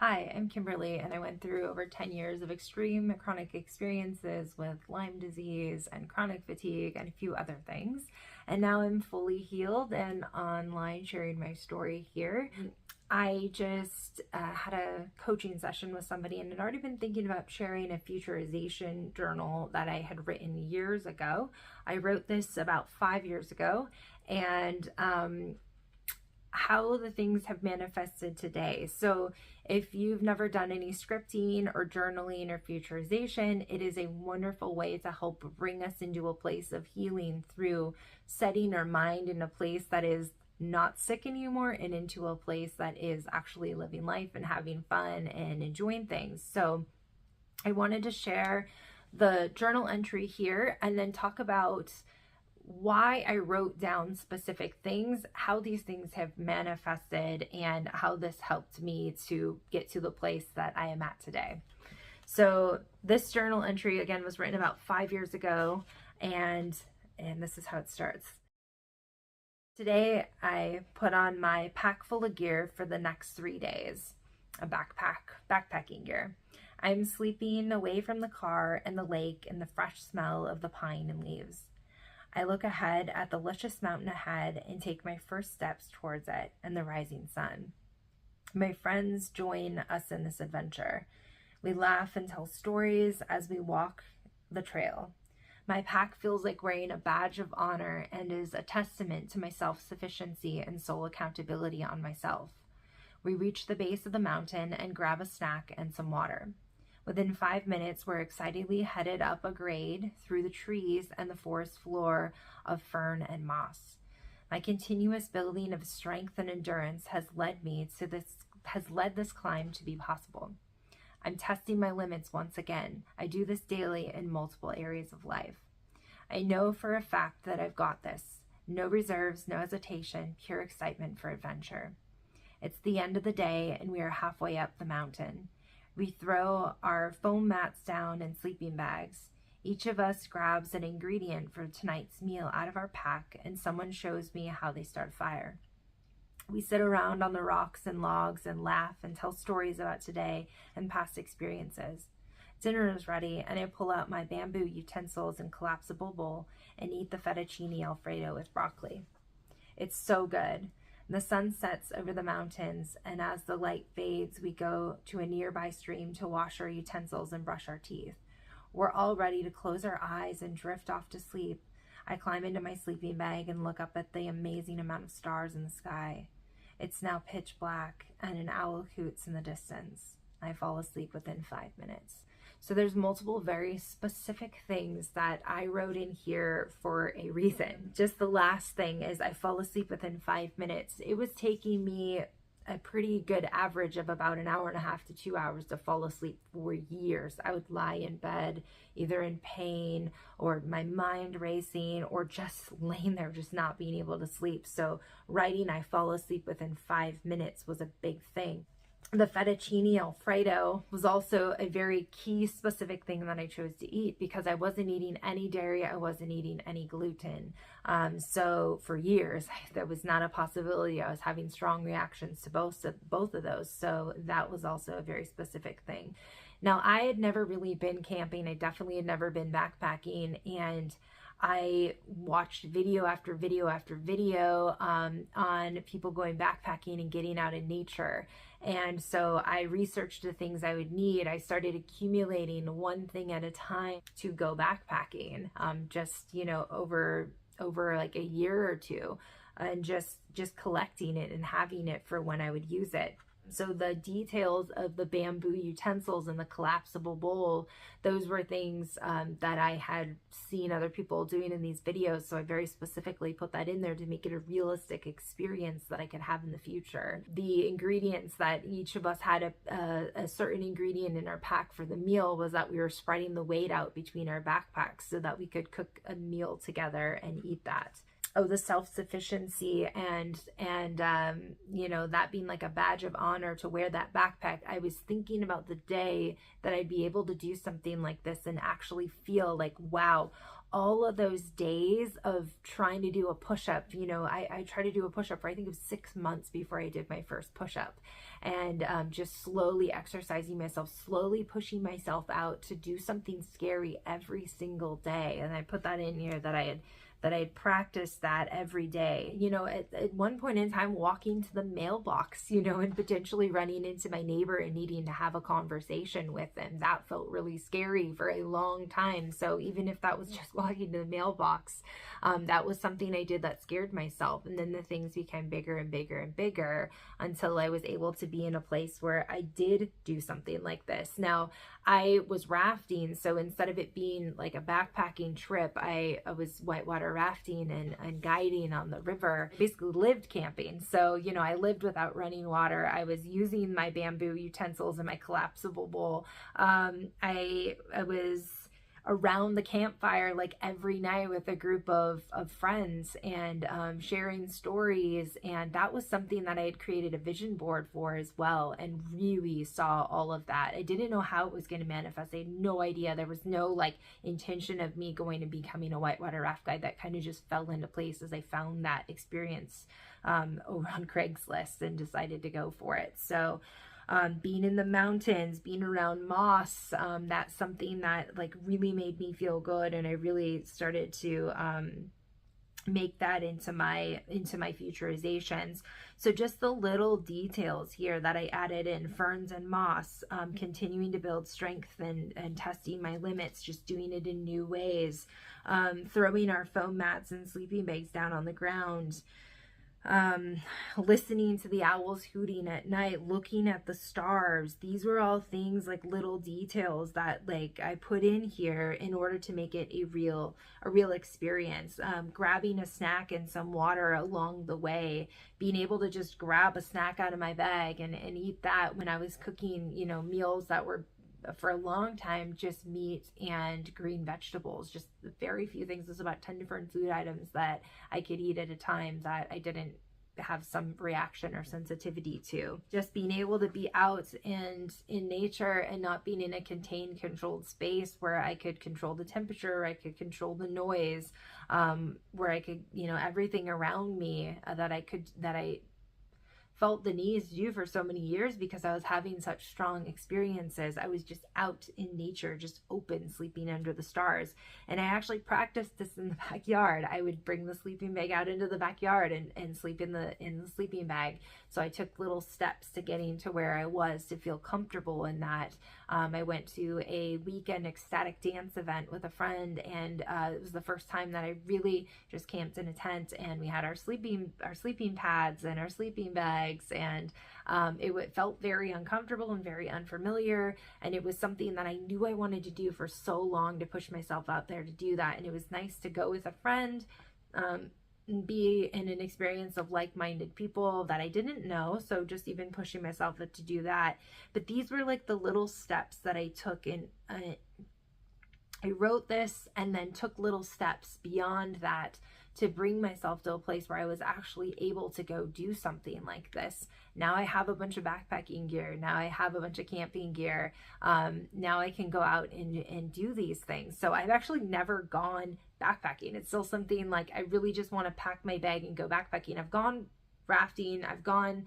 Hi, I'm Kimberly, and I went through over 10 years of extreme chronic experiences with Lyme disease and chronic fatigue and a few other things. And now I'm fully healed and online sharing my story here. I just had a coaching session with somebody and had already been thinking about sharing a futurization journal that I had written years ago. I wrote this about 5 years ago, and how the things have manifested today. So if you've never done any scripting or journaling or futurization, it is a wonderful way to help bring us into a place of healing through setting our mind in a place that is not sick anymore and into a place that is actually living life and having fun and enjoying things. So I wanted to share the journal entry here and then talk about why I wrote down specific things, how these things have manifested, and how this helped me to get to the place that I am at today. So this journal entry, again, was written about 5 years ago, and this is how it starts. Today, I put on my pack full of gear for the next 3 days, backpacking gear. I'm sleeping away from the car and the lake and the fresh smell of the pine and leaves. I look ahead at the luscious mountain ahead and take my first steps towards it and the rising sun. My friends join us in this adventure. We laugh and tell stories as we walk the trail. My pack feels like wearing a badge of honor and is a testament to my self-sufficiency and soul accountability on myself. We reach the base of the mountain and grab a snack and some water. Within 5 minutes, we're excitedly headed up a grade through the trees and the forest floor of fern and moss. My continuous building of strength and endurance has led this climb to be possible. I'm testing my limits once again. I do this daily in multiple areas of life. I know for a fact that I've got this. No reserves, no hesitation, pure excitement for adventure. It's the end of the day and we are halfway up the mountain. We throw our foam mats down and sleeping bags. Each of us grabs an ingredient for tonight's meal out of our pack, and someone shows me how they start a fire. We sit around on the rocks and logs and laugh and tell stories about today and past experiences. Dinner is ready, and I pull out my bamboo utensils and collapsible bowl and eat the fettuccine Alfredo with broccoli. It's so good. The sun sets over the mountains, and as the light fades, we go to a nearby stream to wash our utensils and brush our teeth. We're all ready to close our eyes and drift off to sleep. I climb into my sleeping bag and look up at the amazing amount of stars in the sky. It's now pitch black, and an owl hoots in the distance. I fall asleep within 5 minutes. So there's multiple very specific things that I wrote in here for a reason. Just the last thing is I fall asleep within 5 minutes. It was taking me a pretty good average of about an hour and a half to 2 hours to fall asleep for years. I would lie in bed either in pain or my mind racing or just laying there just not being able to sleep. So writing I fall asleep within 5 minutes was a big thing. The fettuccine Alfredo was also a very key specific thing that I chose to eat because I wasn't eating any dairy, I wasn't eating any gluten. So for years, that was not a possibility. I was having strong reactions to both of those. So that was also a very specific thing. Now, I had never really been camping. I definitely had never been backpacking, and I watched video after video after video on people going backpacking and getting out in nature. And so I researched the things I would need. I started accumulating one thing at a time to go backpacking, over like a year or two, and just collecting it and having it for when I would use it. So the details of the bamboo utensils and the collapsible bowl, those were things that I had seen other people doing in these videos. So I very specifically put that in there to make it a realistic experience that I could have in the future. The ingredients that each of us had a certain ingredient in our pack for the meal was that we were spreading the weight out between our backpacks so that we could cook a meal together and eat that. Oh, the self-sufficiency and that being like a badge of honor to wear that backpack. I was thinking about the day that I'd be able to do something like this and actually feel like, wow, all of those days of trying to do a push-up, I tried to do a push-up for, I think it was 6 months before I did my first push-up, and just slowly exercising myself, slowly pushing myself out to do something scary every single day. And I put that in here that I had practiced that every day. At one point in time, walking to the mailbox, and potentially running into my neighbor and needing to have a conversation with them. That felt really scary for a long time. So even if that was just walking to the mailbox, that was something I did that scared myself. And then the things became bigger and bigger and bigger until I was able to be in a place where I did do something like this. Now, I was rafting, so instead of it being like a backpacking trip, I was whitewater rafting and guiding on the river. I basically lived camping. So, I lived without running water. I was using my bamboo utensils and my collapsible bowl. I was around the campfire like every night with a group of friends, and sharing stories. And that was something that I had created a vision board for as well, and really saw all of that. I didn't know how it was going to manifest. I had no idea. There was no like intention of me going and becoming a whitewater raft guide. That kind of just fell into place as I found that experience over on Craigslist and decided to go for it. So being in the mountains, being around moss, that's something that like really made me feel good. And I really started to make that into my futurizations. So just the little details here that I added in: ferns and moss, continuing to build strength and testing my limits, just doing it in new ways, throwing our foam mats and sleeping bags down on the ground, listening to the owls hooting at night, looking at the stars. These were all things, like little details that like I put in here in order to make it a real experience. Grabbing a snack and some water along the way, being able to just grab a snack out of my bag and eat that when I was cooking, meals that were for a long time just meat and green vegetables, just very few things. There's about 10 different food items that I could eat at a time that I didn't have some reaction or sensitivity to. Just being able to be out and in nature and not being in a contained, controlled space where I could control the temperature, I could control the noise, where I could, everything around me that I felt the need to do for so many years because I was having such strong experiences. I was just out in nature, just open, sleeping under the stars. And I actually practiced this in the backyard. I would bring the sleeping bag out into the backyard and sleep in the sleeping bag. So I took little steps to getting to where I was to feel comfortable in that. I went to a weekend ecstatic dance event with a friend, and it was the first time that I really just camped in a tent, and we had our sleeping pads and our sleeping bags, and it felt very uncomfortable and very unfamiliar, and it was something that I knew I wanted to do for so long, to push myself out there to do that. And it was nice to go with a friend, be in an experience of like-minded people that I didn't know. So just even pushing myself to do that. But these were like the little steps that I took in. I wrote this and then took little steps beyond that to bring myself to a place where I was actually able to go do something like this. Now I have a bunch of backpacking gear. Now I have a bunch of camping gear. Now I can go out and do these things. So I've actually never gone backpacking. It's still something like I really just want to pack my bag and go backpacking. I've gone rafting. I've gone,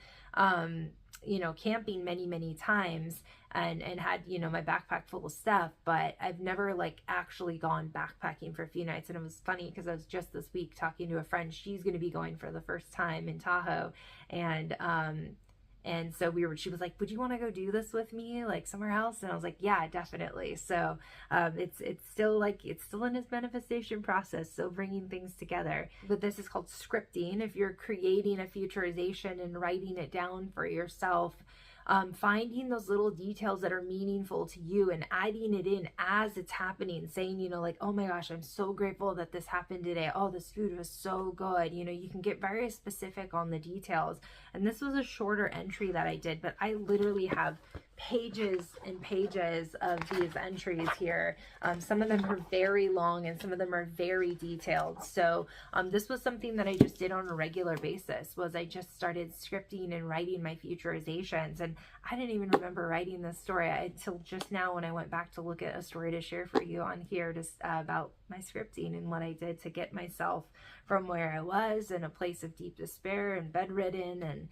camping many times and had, my backpack full of stuff, but I've never like actually gone backpacking for a few nights. And it was funny because I was just this week talking to a friend. She's going to be going for the first time in Tahoe. And so she was like, would you want to go do this with me, like somewhere else? And I was like, yeah, definitely. So it's still in its manifestation process, so bringing things together. But this is called scripting. If you're creating a futurization and writing it down for yourself, finding those little details that are meaningful to you and adding it in as it's happening, saying, like, oh my gosh, I'm so grateful that this happened today. Oh, this food was so good. You can get very specific on the details. And this was a shorter entry that I did, but I literally have pages and pages of these entries here. Some of them are very long and some of them are very detailed. So this was something that I just did on a regular basis. Was I just started scripting and writing my futurizations, and I didn't even remember writing this story until just now when I went back to look at a story to share for you on here, just about my scripting and what I did to get myself from where I was in a place of deep despair and bedridden and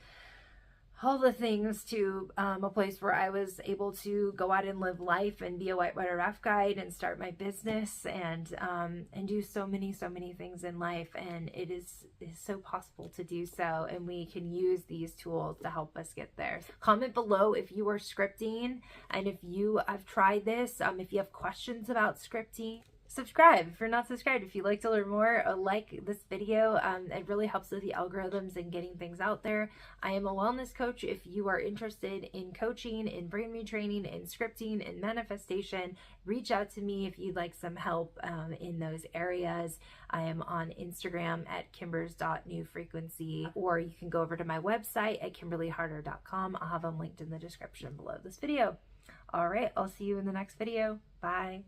all the things to a place where I was able to go out and live life and be a whitewater raft guide and start my business and do so many things in life. And it is so possible to do so, and we can use these tools to help us get there. Comment below if you are scripting and if you have tried this, if you have questions about scripting. Subscribe if you're not subscribed. If you'd like to learn more, like this video. It really helps with the algorithms and getting things out there. I am a wellness coach. If you are interested in coaching, in brain retraining, in scripting, in manifestation, reach out to me if you'd like some help in those areas. I am on Instagram at kimbers.newfrequency, or you can go over to my website at kimberlyharder.com. I'll have them linked in the description below this video. All right, I'll see you in the next video. Bye.